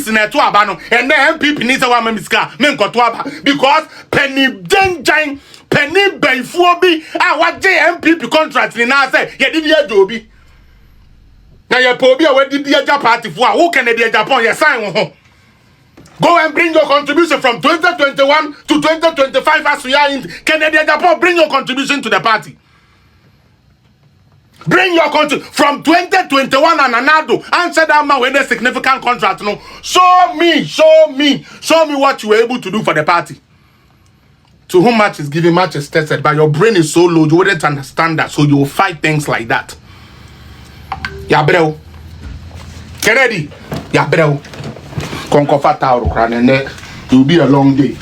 MPs na to aba no and then MPP ni say wa mamiska me nkoto aba because penny denjan penny benfuo bi a waje MPP contract ni na say ye didi ajo obi na ye po obi a we didi aja party fo a who can dey Japan ye sign wo ho. Go and bring your contribution from 2021 to 2025 as we are in Canada, Japan. Bring your contribution to the party. Bring your from 2021 and another. Answer that man with a significant contract. No, show me what you were able to do for the party. To whom much is given, much is tested. But your brain is so low, you wouldn't understand that. So you will fight things like that. Yeah, bro. Kennedy. Yeah, bro. Konkofa tauro kranene, it will be a long day.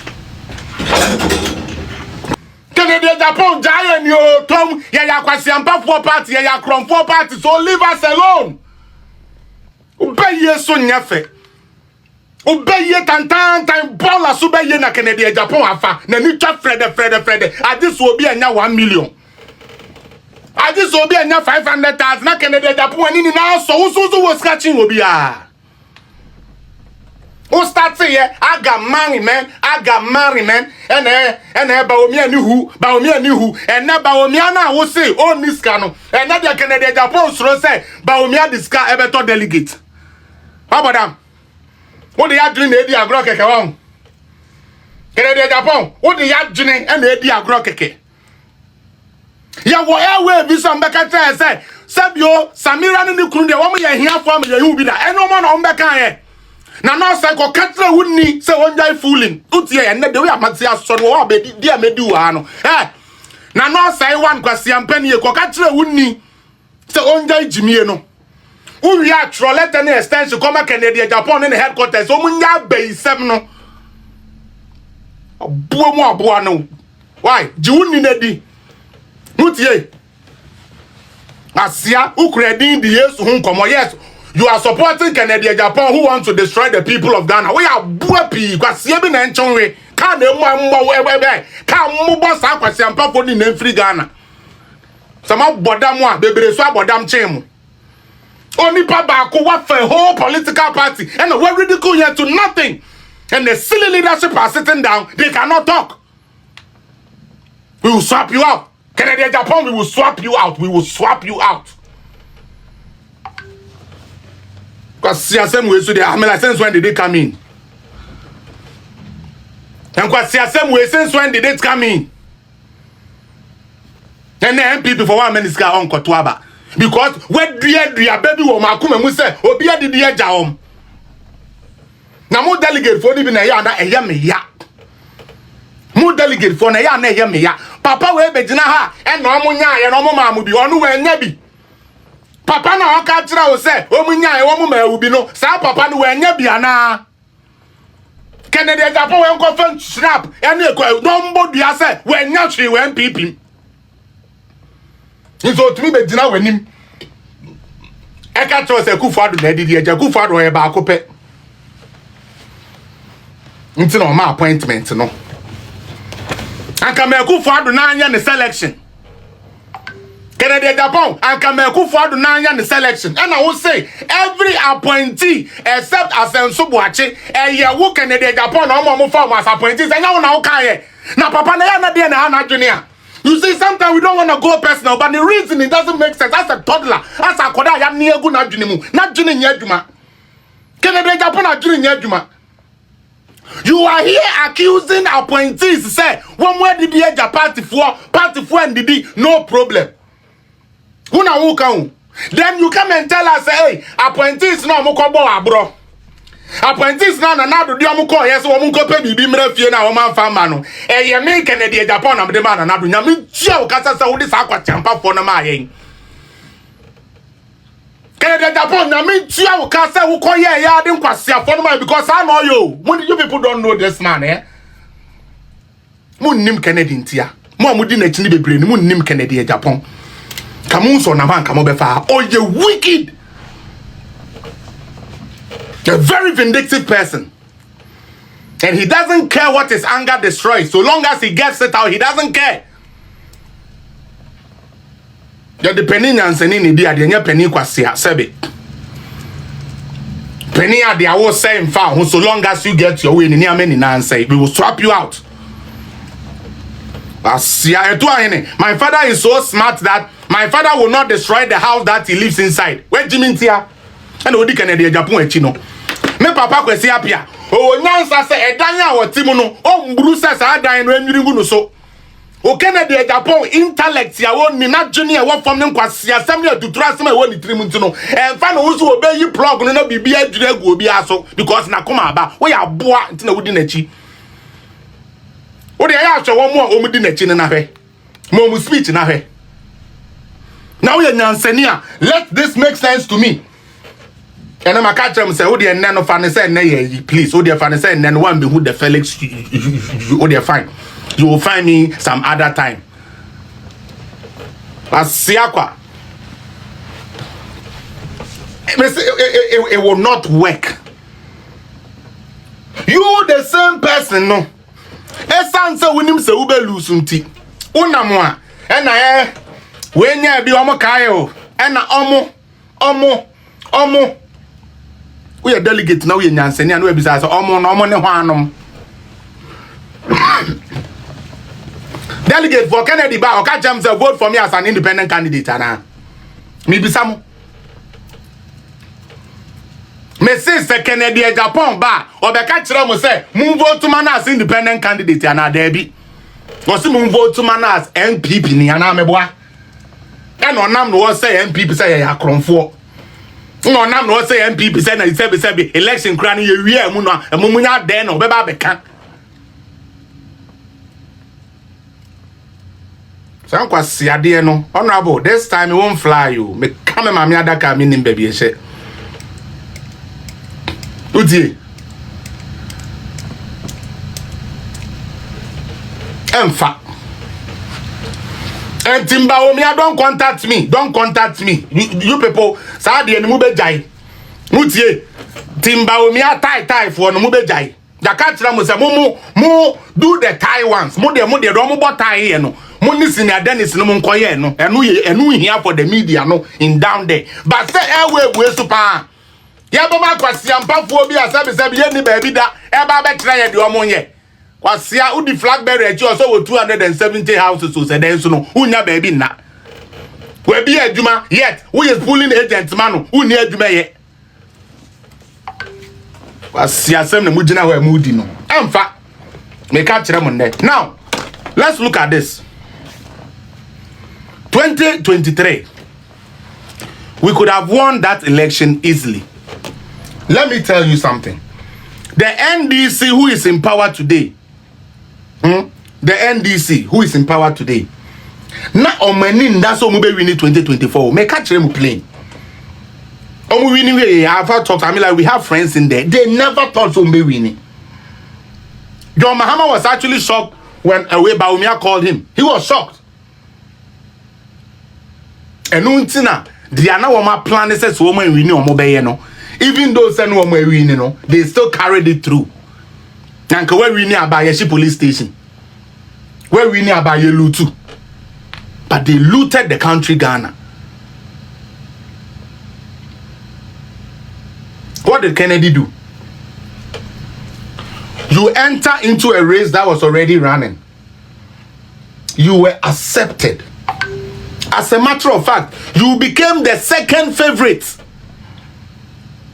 Canada, Japan, giant yo, Tom, ya kwasiampa for party, ya krom for party, so leave us alone. Ubeye so nyafe. Ubeye tantan time bola subeye na Canada, Japan afa, na ni twa Fred. This will be a 1 million. This will be a 500,000 na Canada, Japan ni na so was catching will be ah. Who starts here? I got married, man. And Baomia knew who, and now Baomiana will say, oh, this cano. And now the Canadian Japan say, Baomia this car ever to delegate. How about them? What they are doing, the agrokeke? Canadian Japan, what they are doing, and the agrokeke. Ya whatever this on back at say, Sabio, Samira and the Kunde, woman here for me, you be that, and no man on back here. Na no say ko katra wunni say wonjai fooling utie ya ne de we amate aso no wa be dia medu wa no na no say wan kwase ampani ko katra wunni say wonjai jimie no uwi atro letter na extension come Canada Japan in the headquarters o munya beisem no obuo mu aboa no why ji wunni na di utie asia ukredin di yesu hu nkomo yes. You are supporting Canada, Japan, who want to destroy the people of Ghana. We are buapi, because you be mentioned. Can't move us out because I'm not in free Ghana. Some of Bodamwa, baby, so Bodam Chemu. Only Papa could work for a whole political party, and we're ridiculed here to nothing. And the silly leadership are sitting down, they cannot talk. We will swap you out. Canada, Japan, we will swap you out. Because CSM way so they I mean since when did they come in? And because CSM way since when did it come in? And the MPP for 1 minute on Kotuaba. Because when dear baby will Makuma mu say Obia di dear Jaom. Now more delegate for even a yana a yammy ya. More delegate for a yana yammy ya. Papa we be jina and no munya and no mamu be on where nebi. Papa na okatra o se omunya e wo mu ma ubi no sa papa no we nya bia na Canada Japan we nko fan snap ene ekwa no mbodua se we nya hwe we MPP nso tumi be dina wanim e ka tro se Kufuado na didi e ja Kufuado e ba akopɛ nti na o ma appointment no anka me Kufuado na anya ne selection Canada Japan and Kufuado Nanya the selection. And I will say every appointee except Asenso Boache and ya wo Canada Japan no more form as appointees and now okay. Now Papa na dey na junior. You see sometimes we don't want to go personal but the reason it doesn't make sense as a toddler as a koda ya na egu na junimu na juni nya adwuma. Canada Japan na juni nya adwuma. You are here accusing appointees say one where did the party for and did no problem. Then you come and tell us, hey, appointees no muko bo abro. Appointees na do di omuko yes wo munko pe bibi mra fie na wo man fa ma no. E ye me Canada Japan na de ma na do nya me tia o kasa sa wo di sa kwa champa fo na ma yen. Canada Japan na me tia o kasa wo koye ya de nkwase afo no ma because I know you people don't know this man eh. Mun nim Canada ntia. Mo amudi na chini bebre ni mun nim Canada Japan. Kamunso na man kamobefa. Oh, you wicked. A very vindictive person. And he doesn't care what his anger destroys. So long as he gets it out, he doesn't care. You're the penny and sending the idea, penny kwasia, sebe. Penny at the hour saying found so long as you get your way in near many nan say we will swap you out. My father is so smart that my father will not destroy the house that he lives inside. Where Jimmy Tia and Odi Kennedy Japan Chino. Me papa kwesi apia. O nyansa se edanya wo timuno. O mbrusa sa dan no enwiri no so. O Kennedy Japan intellect ya wo ni na junior wo form ne kwasi asem ya tutura asem e wo ni trim ntino. Emfa no wo so obeyi plug no na bibia adwira gu obi aso because na koma aba. Wo ya boa ntina wodi na chi. Wo de ya hwe wo mo a omudi na chi ne na hwe. Mo mu speech na hwe. Now you nyansani a let this make sense to me. And I'm a catcher and say, oh, dear, none of Fanny said, nay, please, oh, dear, Fanny said, and then one be who the Felix, oh, dear, fine. You will find me some other time. But Siakwa, it will not work. You the same person, no. Esanse winim se ube lusunti. Unamwa. Ena when you be omo kayo. Ena omo. We are delegate now in Yansenia and we besides omo ne hwanom. Delegate for Kennedy ba oka jam say vote for me as an independent candidate ana. Me bisam. Me say Kennedy Japan ba obeka kire mo say mun vote man as independent candidate ana there bi. Was mun vote man as NPP ni ana meboa. E no nam no say NPP say ya kronfo. No nam no say NPP say na say election kra no ye wie mu no amunya den no beba beka. So kwa siade no honorable this time it won't fly you. Me come mama adaka me nim baby ehye. Udi. Emfa. And Timbaomia don't contact me. Don't contact me. You people, Saudi and Mubejai. Mutie. Timbaomia tie for no Mubejai. The catcher must say, Mo do the tie ones. Mo de Romo tie no. Munis in your Dennis no Moncoye no. And we here for the media no in down there. But say, we super. Yabama Kwasiam Paphobia Sabi Yenny baby da Eba Betraya the Omonye. Kwasia Udi flag bearer also with 270 houses so said then so no unya baby na. We be a Juma yet who is pulling agent man who near Juma yet. Kwasia sem the mujina we moody no. Emfa me catch them on there. Now let's look at this. 2023 we could have won that election easily. Let me tell you something. The NDC who is in power today, the NDC who is in power today, na omenin that's all we winning 2024. Make catch them playing. We winning we have talked. I mean, like we have friends in there. They never thought so we winning. John Mahama was actually shocked when Away Baumia called him. He was shocked. And untina, the anawama plan is so woman winning on mobile no. Even though some one were winning, no, they still carried it through. And where we near Abayeshi police station, where we near Abayelu too, but they looted the country Ghana. What did Kennedy do? You enter into a race that was already running. You were accepted. As a matter of fact, you became the second favorite.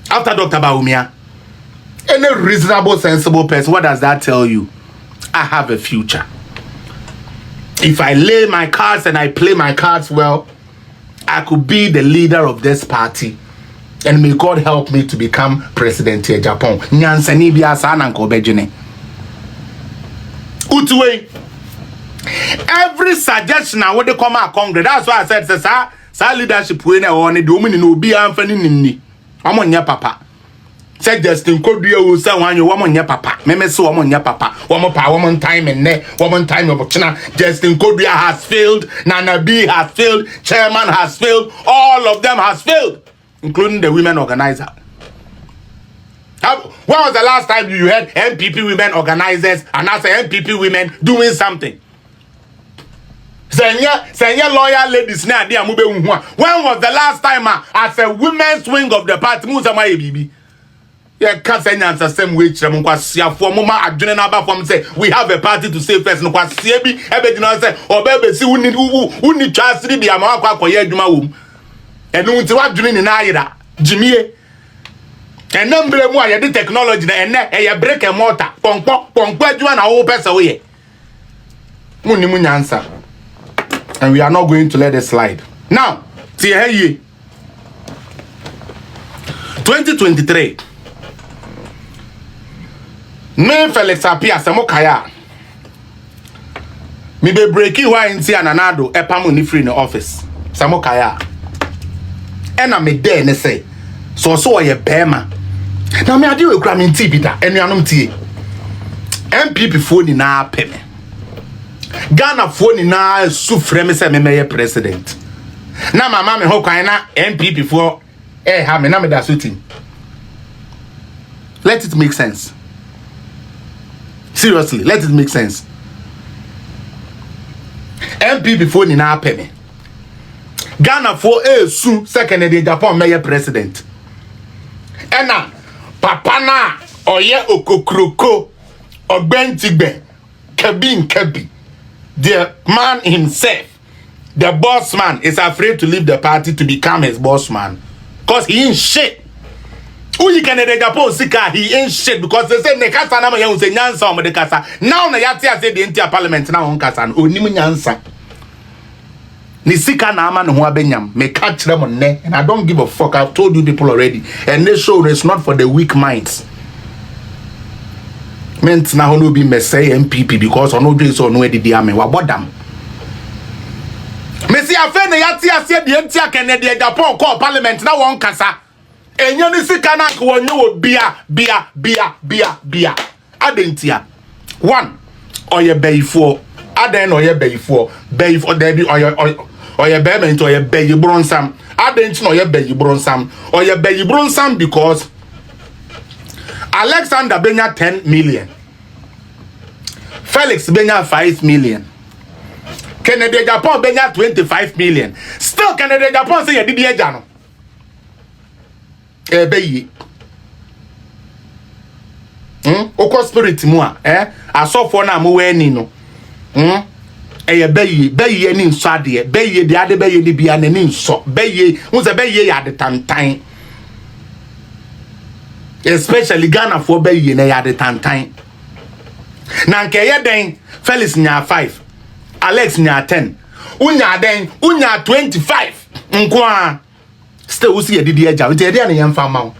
After Dr. Baumia, any reasonable, sensible person, what does that tell you? I have a future. If I lay my cards and I play my cards well, I could be the leader of this party. And may God help me to become president of Japan. Nyansani biya sana nkobejene. Utuwe. Every suggestion I want to come out Congress. That's why I said, sa leadership we na one do me no bi amfani nini. Omonya papa. Said Justin Kodria will say one you woman papa. Meme so woman papa. Woman pa woman time and ne woman time of China. Justin Kodria has failed. Nana B has failed. Chairman has failed. All of them has failed, including the women organizer. When was the last time you heard NPP women organizers and as NPP women doing something? Senior lawyer ladies na dia mube unhua. When was the last time as a women's wing of the party Musa Bibi? Yeah, can't answer the same way. For mama, adrenaline about from say we have a party to save first. No, kwa siebi, ebe dino say, or baby, see who need trust to be a man kwa ye juma wum. And no, what adrenaline na ira, Jimmy. And number one, you technology and a break a mortar, pong, you and our whole person away. Muni answer. And we are not going to let it slide. Now, see here 2023. Me Felix appear Samokaya. Me be breaking why in see ananado epamu ni free in the office. Samokaya. And I me there and say, so ye bema. Now me adi we kura me tea bita enu anum tea. NPP phone na peme. Ghana phone na sufre me se me meye president. Na mama me ho kwan na NPP for ha me na me da suiting. Let it make sense. Seriously, let it make sense. NPP phone na peme. Ghana for soon second in Japan meye president. Ena papa na oye okokroko ogbentigbe kebi. The man himself, the boss man, is afraid to leave the party to become his boss man. Because he ain't shit. Who you can Japan sika, he ain't shit because they say nekasa na maye unse nyansa omo de kasa. Now na yati say the entire parliament na on kasa no onimu nyansa. Ni sika na ama no ho abenyam. Me catch them on ne and I don't give a fuck. I've told you people already. And this show is not for the weak minds. Meant na hono be messay NPP because ono do so no edi ame wa bodam. Me see afa na yati ase de entia Kennedy Japan call parliament na won kasa. Enyo ni sika na ko wonyo wo bia. Adentia. 1 oye bayifo. Aden oye bayifo. Bayifo there be oye bayment oye bayibronsam. Aden no oye bayibronsam. Oye bayibronsam because Alexander Benya 10 million. Felix Benya 5 million. Kennedy Japan Benya 25 million. Still Kennedy Japan say you did the jano. Beyi. Oko spirit mua. Aso for na mu weni no. Beyi ni nso ade. Beyi de ade beyi ni bia na ni nso. Beyi, unse beyi ya de tantan. Especially Ghana for beyi na ya de tantan. Na nke ye den Felix nya 5, Alex nya 10. Unya 25. Nkwa. Still we see didi eja. We dey na yemfa ma.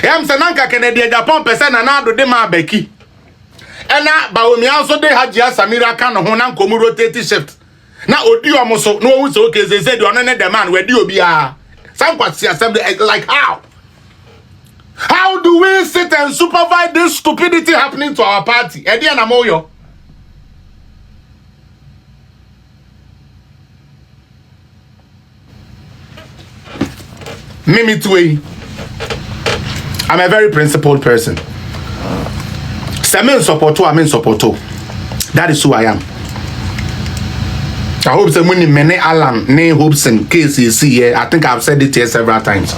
Yam se nanka Kennedy Japan person na na do de ma beki. Ena bawomi also de Hajia Samira kan ho na nkomu rotate shift. Na odi omo so no wu so okay say the one the man we di obi a. Some kwasi assembly like how? How do we sit and supervise this stupidity happening to our party? Edi na moyo. Mimi Tui. I'm a very principled person. Semen supporto, I mean supporto. That is who I am. I hope that when many Alan, name hopes and cases here, I think I've said it here several times.